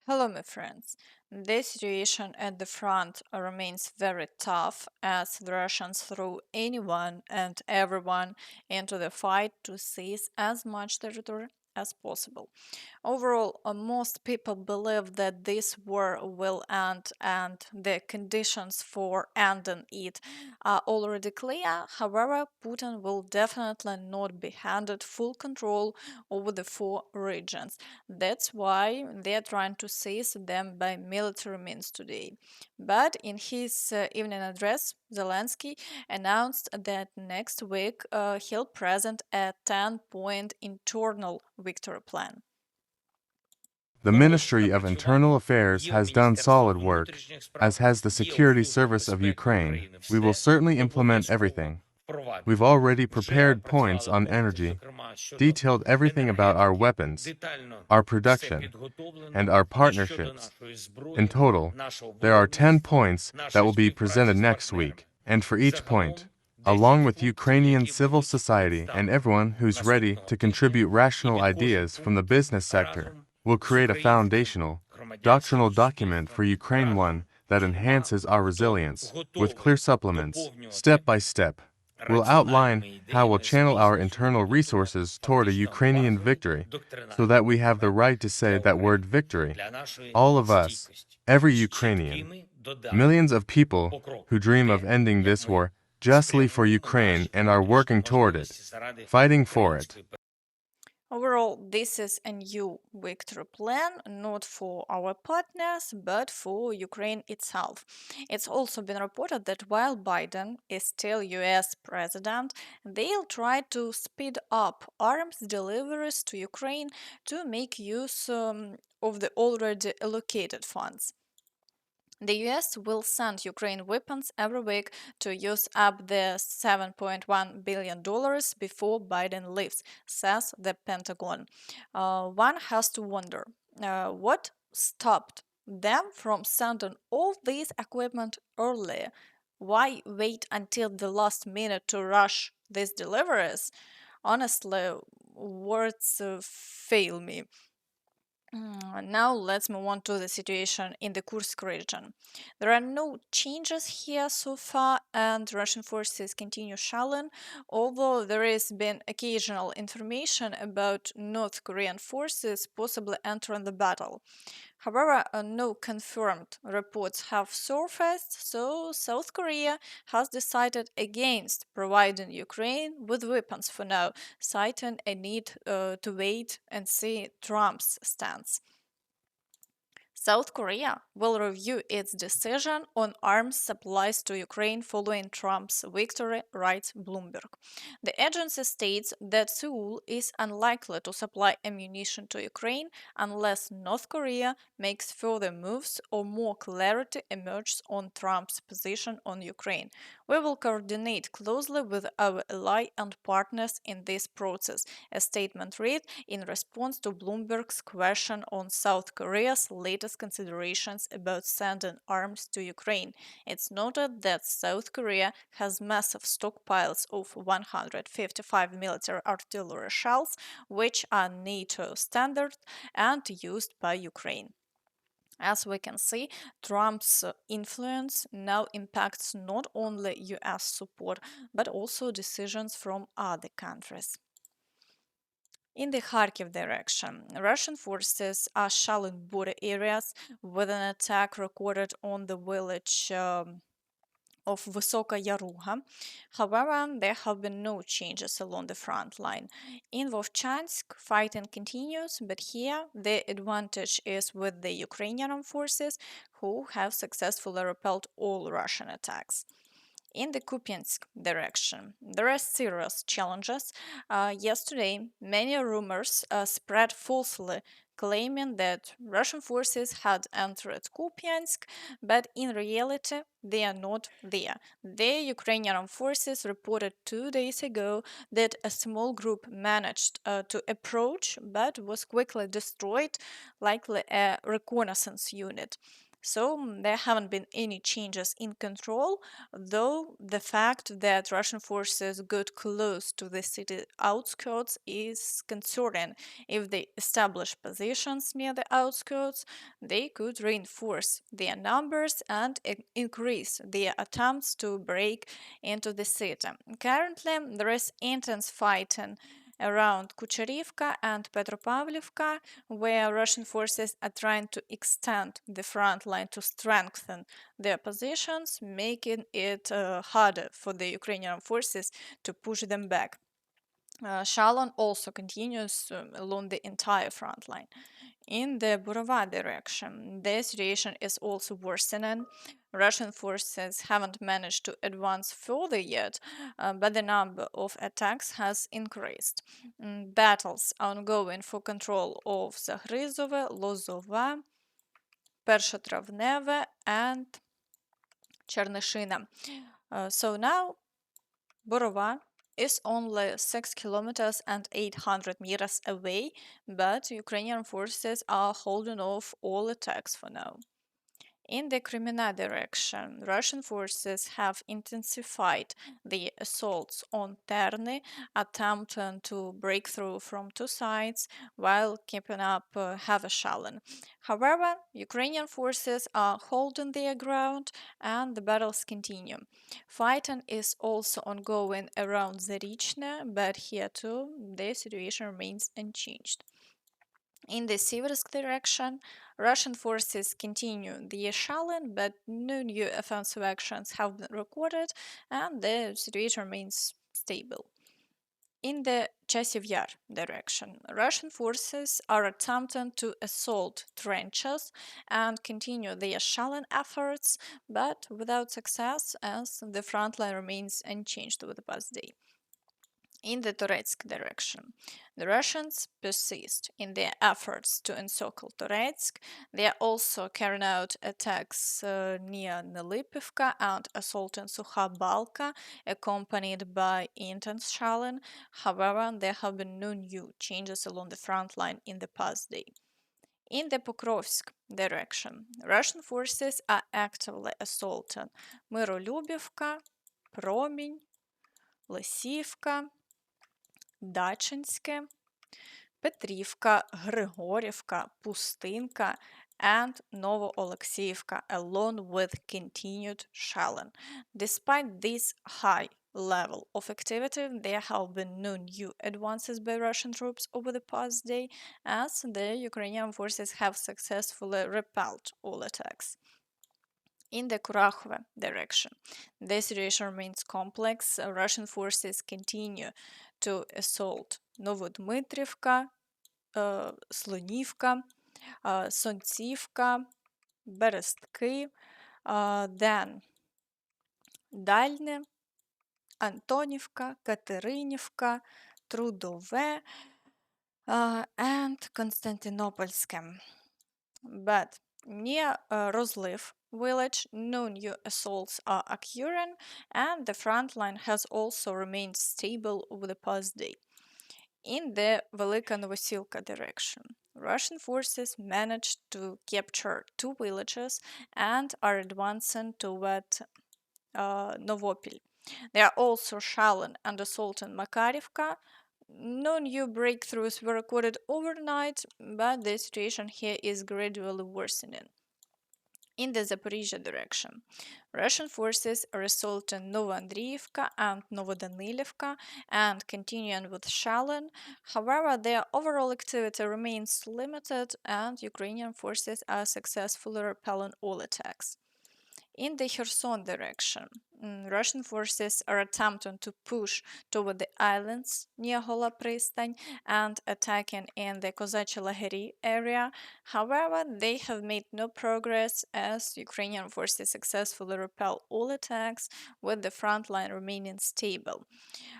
Hello, my friends. The situation at the front remains very tough as the Russians throw anyone and everyone into the fight to seize as much territory as possible. Overall, most people believe that this war will end and the conditions for ending it are already clear. However, Putin will definitely not be handed full control over the four regions. That's why they are trying to seize them by military means today. But in his evening address, Zelensky announced that next week he'll present a 10-point internal victory plan. The Ministry of Internal Affairs has done solid work, as has the Security Service of Ukraine. We will certainly implement everything. We've already prepared points on energy, detailed everything about our weapons, our production, and our partnerships. In total, there are 10 points that will be presented next week, and for each point, along with Ukrainian civil society and everyone who's ready to contribute rational ideas from the business sector, we'll create a foundational, doctrinal document for Ukraine one that enhances our resilience, with clear supplements, step by step. We'll outline how we'll channel our internal resources toward a Ukrainian victory, so that we have the right to say that word victory. All of us, every Ukrainian, millions of people who dream of ending this war justly for Ukraine and are working toward it, fighting for it. Overall, this is a new victory plan, not for our partners, but for Ukraine itself. It's also been reported that while Biden is still US president, they'll try to speed up arms deliveries to Ukraine to make use of the already allocated funds. The US will send Ukraine weapons every week to use up the $7.1 billion before Biden leaves, says the Pentagon. One has to wonder what stopped them from sending all this equipment earlier? Why wait until the last minute to rush these deliveries? Honestly, words fail me. Now let's move on to the situation in the Kursk region. There are no changes here so far, and Russian forces continue shelling, although there has been occasional information about North Korean forces possibly entering the battle. However, no confirmed reports have surfaced, so South Korea has decided against providing Ukraine with weapons for now, citing a need to wait and see Trump's stance. South Korea will review its decision on arms supplies to Ukraine following Trump's victory, writes Bloomberg. The agency states that Seoul is unlikely to supply ammunition to Ukraine unless North Korea makes further moves or more clarity emerges on Trump's position on Ukraine. We will coordinate closely with our ally and partners in this process, a statement read in response to Bloomberg's question on South Korea's latest considerations about sending arms to Ukraine. It's noted that South Korea has massive stockpiles of 155 military artillery shells, which are NATO standard and used by Ukraine. As we can see, Trump's influence now impacts not only US support but also decisions from other countries. In the Kharkiv direction, Russian forces are shelling border areas with an attack recorded on the village of Vysoka Yaruga. However, there have been no changes along the front line. In Vovchansk, fighting continues, but here the advantage is with the Ukrainian forces who have successfully repelled all Russian attacks. In the Kupiansk direction, there are serious challenges. Yesterday, many rumors spread falsely claiming that Russian forces had entered Kupiansk, but in reality, they are not there. The Ukrainian forces reported 2 days ago that a small group managed to approach but was quickly destroyed, likely a reconnaissance unit. So there haven't been any changes in control, though the fact that Russian forces got close to the city outskirts is concerning. If they establish positions near the outskirts, they could reinforce their numbers and increase their attempts to break into the city. Currently, there is intense fighting around Kucherivka and Petropavlivka, where Russian forces are trying to extend the front line to strengthen their positions, making it harder for the Ukrainian forces to push them back. Shalon also continues along the entire front line. In the Borova direction, the situation is also worsening. Russian forces haven't managed to advance further yet, but the number of attacks has increased. Battles are ongoing for control of Zagrizove, Lozova, Pershatravneve, and Cherneshina. So now Borova is only 6 kilometers and 800 meters away, but Ukrainian forces are holding off all attacks for now. In the Kreminna direction, Russian forces have intensified the assaults on Terny, attempting to break through from two sides while keeping up heavy shelling. However, Ukrainian forces are holding their ground and the battles continue. Fighting is also ongoing around Zarichne, but here too the situation remains unchanged. In the Siversk direction, Russian forces continue the shelling, but no new offensive actions have been recorded, and the situation remains stable. In the Chasiv Yar direction, Russian forces are attempting to assault trenches and continue their shelling efforts, but without success, as the front line remains unchanged over the past day. In the Toretsk direction, the Russians persist in their efforts to encircle Toretsk. They are also carrying out attacks near Nelipivka and assaulting Sukha Balka, accompanied by intense shelling. However, there have been no new changes along the front line in the past day. In the Pokrovsk direction, Russian forces are actively assaulting Myrolюбівка, Промінь, Лисівка, Дачинське, Петрівка, Григорівка, Пустинка, and Novo-Oleksiyevka, along with continued shelling. Despite this high level of activity, there have been no new advances by Russian troops over the past day, as the Ukrainian forces have successfully repelled all attacks. In the Kurakhove direction, the situation remains complex. Russian forces continue to assault Новодмитрівка, Слонівка, Сонцівка, Берестки, then Дальне, Антонівка, Катеринівка, Трудове, and Константинопольське. But near Rozliv village, no new assaults are occurring, and the front line has also remained stable over the past day. In the Velika Novosilka direction, Russian forces managed to capture two villages and are advancing toward Novopil. They are also shelling and assaulting Makarivka. No new breakthroughs were recorded overnight, but the situation here is gradually worsening. In the Zaporizhia direction, Russian forces are assaulting Novoandriivka and Novodanilivka and continuing with shelling. However, their overall activity remains limited, and Ukrainian forces are successfully repelling all attacks. In the Kherson direction, Russian forces are attempting to push toward the islands near Hola Pristan and attacking in the Kozachi Lahiri area. However, they have made no progress as Ukrainian forces successfully repel all attacks, with the front line remaining stable.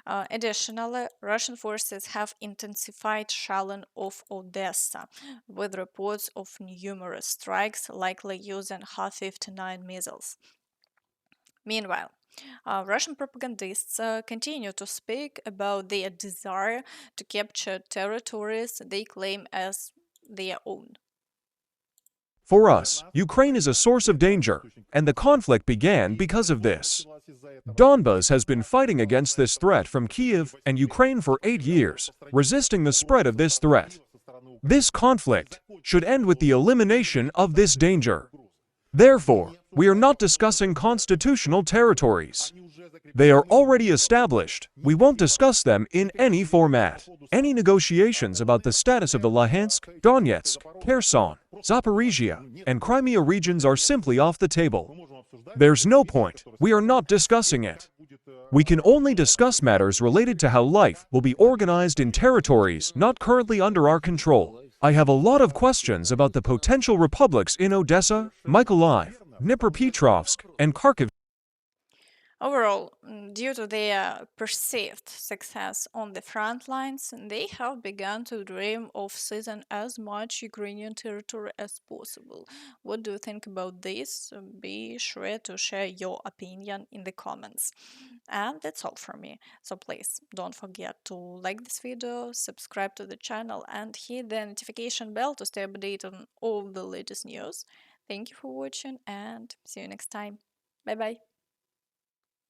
Additionally, Russian forces have intensified shelling of Odesa, with reports of numerous strikes, likely using Ha-59 missiles. Meanwhile, Russian propagandists continue to speak about their desire to capture territories they claim as their own. For us, Ukraine is a source of danger, and the conflict began because of this. Donbas has been fighting against this threat from Kiev and Ukraine for 8 years, resisting the spread of this threat. This conflict should end with the elimination of this danger. Therefore, we are not discussing constitutional territories. They are already established. We won't discuss them in any format. Any negotiations about the status of the Luhansk, Donetsk, Kherson, Zaporizhia, and Crimea regions are simply off the table. There's no point. We are not discussing it. We can only discuss matters related to how life will be organized in territories not currently under our control. I have a lot of questions about the potential republics in Odesa, Mykolaiv, Dnipropetrovsk, and Kharkiv. Overall, due to their perceived success on the front lines, they have begun to dream of seizing as much Ukrainian territory as possible. What do you think about this? Be sure to share your opinion in the comments. And that's all from me. So please don't forget to like this video, subscribe to the channel, and hit the notification bell to stay updated on all the latest news. Thank you for watching and see you next time. Bye bye.